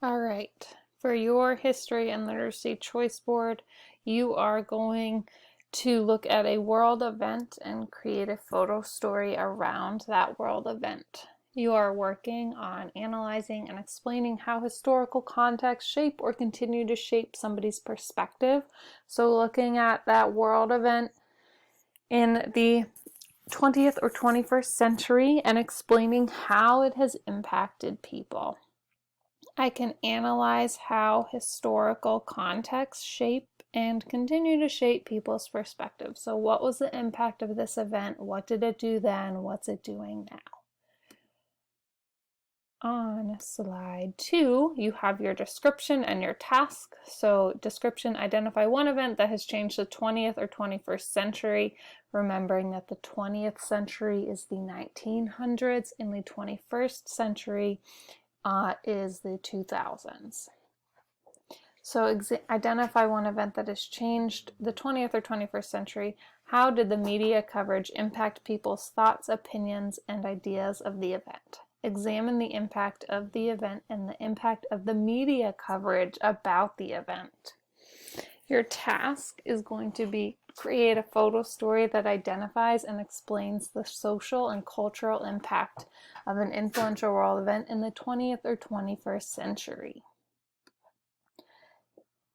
All right, for your history and literacy choice board, you are going to look at a world event and create a photo story around that world event. You are working on analyzing and explaining how historical contexts shape or continue to shape somebody's perspective. So looking at that world event in the 20th or 21st century and explaining how it has impacted people. I can analyze how historical contexts shape and continue to shape people's perspective. So what was the impact of this event? What did it do then? What's it doing now? On slide 2, you have your description and your task. So description, identify one event that has changed the 20th or 21st century, remembering that the 20th century is the 1900s and the 21st century is the 2000s. So identify one event that has changed the 20th or 21st century. How did the media coverage impact people's thoughts, opinions, and ideas of the event? Examine the impact of the event and the impact of the media coverage about the event. Your task is going to be create a photo story that identifies and explains the social and cultural impact of an influential world event in the 20th or 21st century.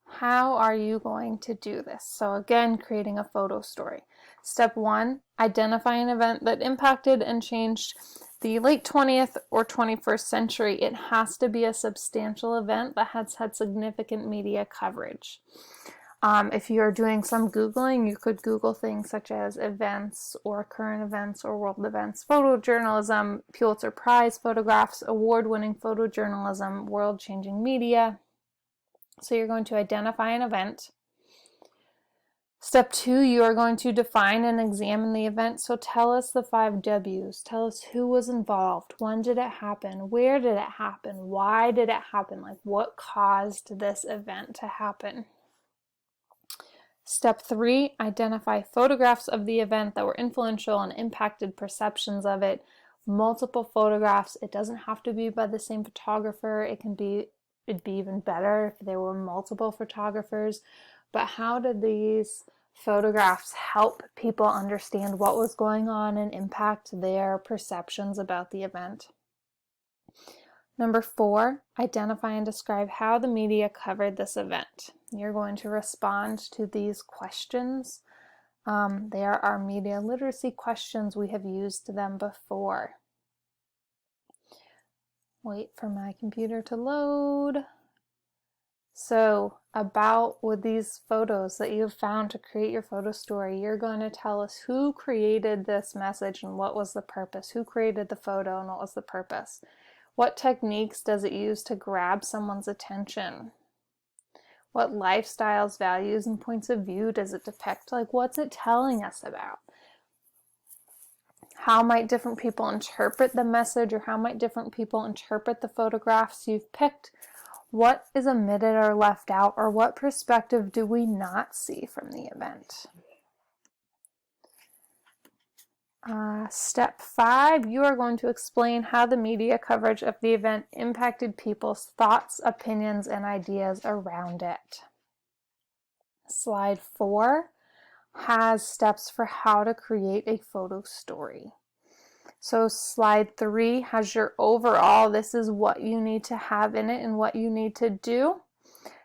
How are you going to do this? So again, creating a photo story. Step 1, identify an event that impacted and changed the late 20th or 21st century. It has to be a substantial event that has had significant media coverage. If you're doing some Googling, you could Google things such as events or current events or world events, photojournalism, Pulitzer Prize photographs, award-winning photojournalism, world-changing media. So you're going to identify an event. Step 2, you are going to define and examine the event. So tell us the 5 W's. Tell us who was involved. When did it happen? Where did it happen? Why did it happen? Like, what caused this event to happen? Step 3, identify photographs of the event that were influential and impacted perceptions of it. Multiple photographs. It doesn't have to be by the same photographer. It'd be even better if there were multiple photographers. But how did these photographs help people understand what was going on and impact their perceptions about the event? Number 4, identify and describe how the media covered this event. You're going to respond to these questions. They are our media literacy questions. We have used them before. Wait for my computer to load. So with these photos that you've found to create your photo story, you're going to tell us who created this message and what was the purpose, who created the photo and what was the purpose. What techniques does it use to grab someone's attention? What lifestyles, values, and points of view does it depict? Like, what's it telling us about? How might different people interpret the message, or how might different people interpret the photographs you've picked? What is omitted or left out, or what perspective do we not see from the event? Step 5, you are going to explain how the media coverage of the event impacted people's thoughts, opinions, and ideas around it. Slide 4 has steps for how to create a photo story. So slide 3 has your overall, this is what you need to have in it and what you need to do.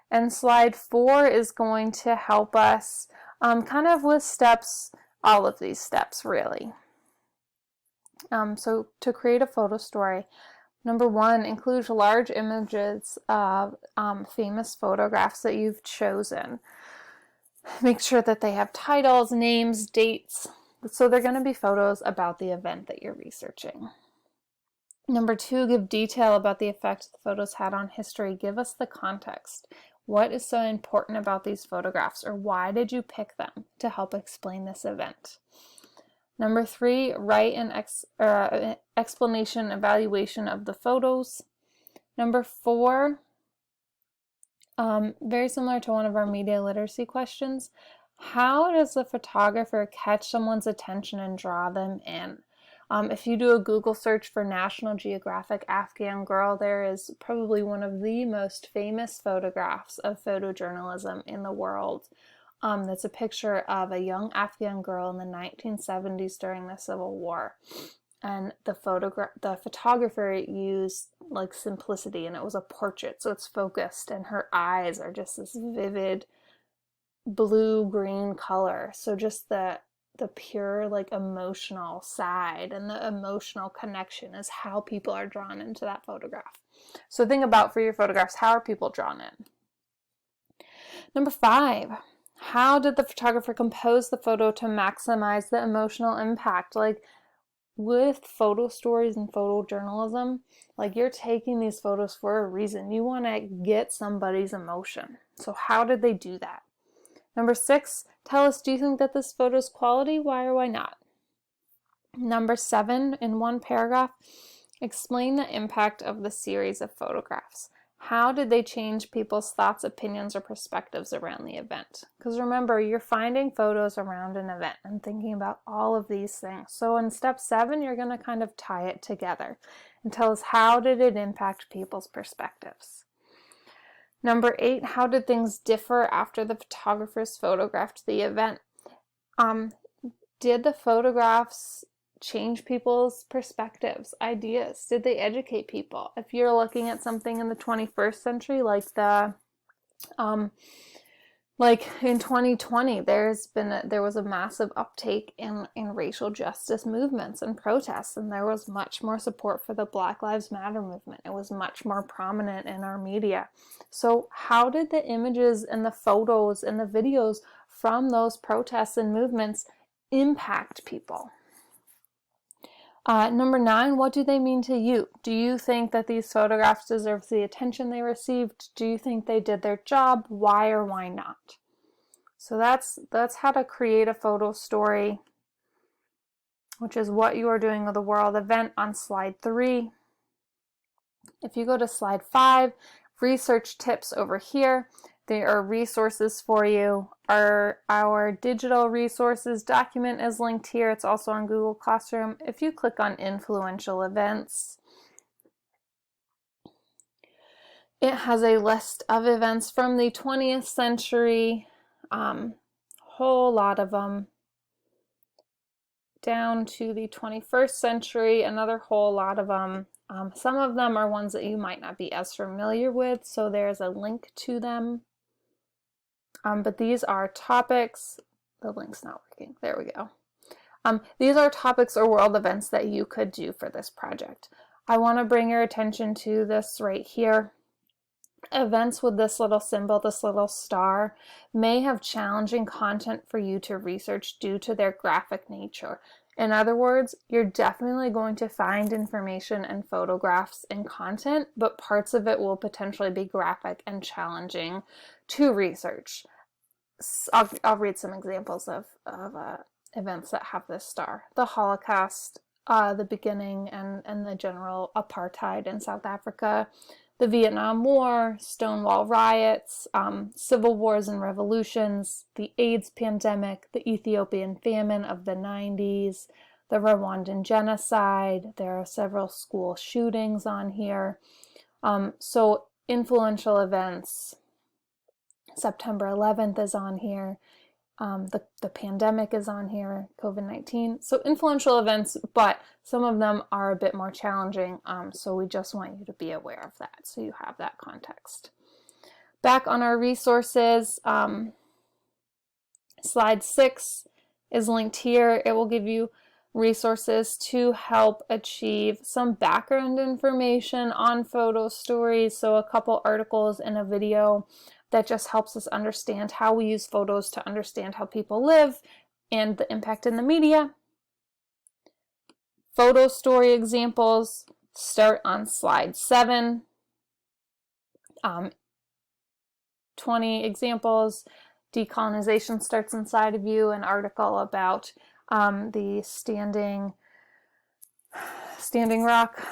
And slide 4 is going to help us kind of with steps, all of these steps really. So to create a photo story, number 1, include large images of famous photographs that you've chosen. Make sure that they have titles, names, dates. So they're going to be photos about the event that you're researching. Number 2, give detail about the effect the photos had on history. Give us the context. What is so important about these photographs, or why did you pick them to help explain this event? Number 3, write an explanation, evaluation of the photos. Number 4, very similar to one of our media literacy questions, how does the photographer catch someone's attention and draw them in? If you do a Google search for National Geographic Afghan Girl, there is probably one of the most famous photographs of photojournalism in the world. That's a picture of a young Afghan girl in the 1970s during the Civil War. And the photographer used like simplicity, and it was a portrait, so it's focused, and her eyes are just this vivid blue-green color. So just the pure like emotional side and the emotional connection is how people are drawn into that photograph. So think about for your photographs, how are people drawn in? Number 5, how did the photographer compose the photo to maximize the emotional impact? Like with photo stories and photojournalism, like you're taking these photos for a reason. You want to get somebody's emotion. So how did they do that? Number 6, tell us, do you think that this photo is quality? Why or why not? Number 7, in one paragraph, explain the impact of the series of photographs. How did they change people's thoughts, opinions, or perspectives around the event? Because remember, you're finding photos around an event and thinking about all of these things. So in step 7, you're going to kind of tie it together and tell us, how did it impact people's perspectives? Number 8, how did things differ after the photographers photographed the event? Did the photographs change people's perspectives, ideas? Did they educate people? If you're looking at something in the 21st century, like like in 2020, there was a massive uptake in racial justice movements and protests, and there was much more support for the Black Lives Matter movement. It was much more prominent in our media. So how did the images and the photos and the videos from those protests and movements impact people? Number 9, what do they mean to you? Do you think that these photographs deserve the attention they received? Do you think they did their job? Why or why not? So that's how to create a photo story, which is what you are doing with the world event on slide 3. If you go to slide 5, research tips over here. There are resources for you. Our digital resources document is linked here. It's also on Google Classroom. If you click on influential events, it has a list of events from the 20th century, whole lot of them, down to the 21st century, another whole lot of them. Some of them are ones that you might not be as familiar with, so there's a link to them. But these are topics. The link's not working. There we go. These are topics or world events that you could do for this project. I want to bring your attention to this right here. Events with this little symbol, this little star, may have challenging content for you to research due to their graphic nature. In other words, you're definitely going to find information and photographs and content, but parts of it will potentially be graphic and challenging to research. I'll read some examples of events that have this star. The Holocaust, the beginning and the general apartheid in South Africa, the Vietnam War, Stonewall riots, civil wars and revolutions, the AIDS pandemic, the Ethiopian famine of the 90s, the Rwandan genocide. There are several school shootings on here. So influential events. September 11th is on here. The pandemic is on here, COVID-19. So influential events, but some of them are a bit more challenging. So we just want you to be aware of that, so you have that context. Back on our resources, slide 6 is linked here. It will give you resources to help achieve some background information on photo stories. So a couple articles and a video that just helps us understand how we use photos to understand how people live and the impact in the media. Photo story examples start on slide 7. 20 examples. Decolonization starts inside of you, an article about the Standing Rock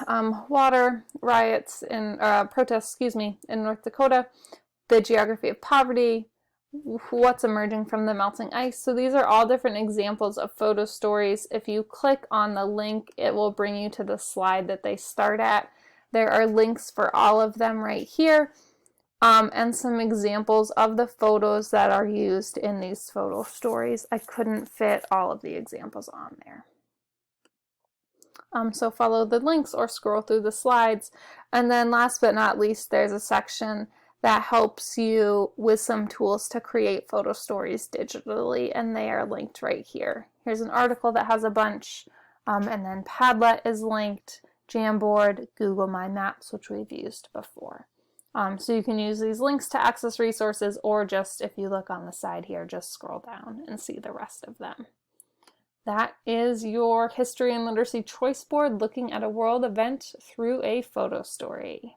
water riots and protests, in North Dakota. The geography of poverty, what's emerging from the melting ice. So these are all different examples of photo stories. If you click on the link, it will bring you to the slide that they start at. There are links for all of them right here, and some examples of the photos that are used in these photo stories. I couldn't fit all of the examples on there. So follow the links or scroll through the slides. And then last but not least, there's a section that helps you with some tools to create photo stories digitally, and they are linked right here. Here's an article that has a bunch, and then Padlet is linked, Jamboard, Google My Maps, which we've used before. So you can use these links to access resources, or just, if you look on the side here, just scroll down and see the rest of them. That is your History and Literacy Choice Board, looking at a world event through a photo story.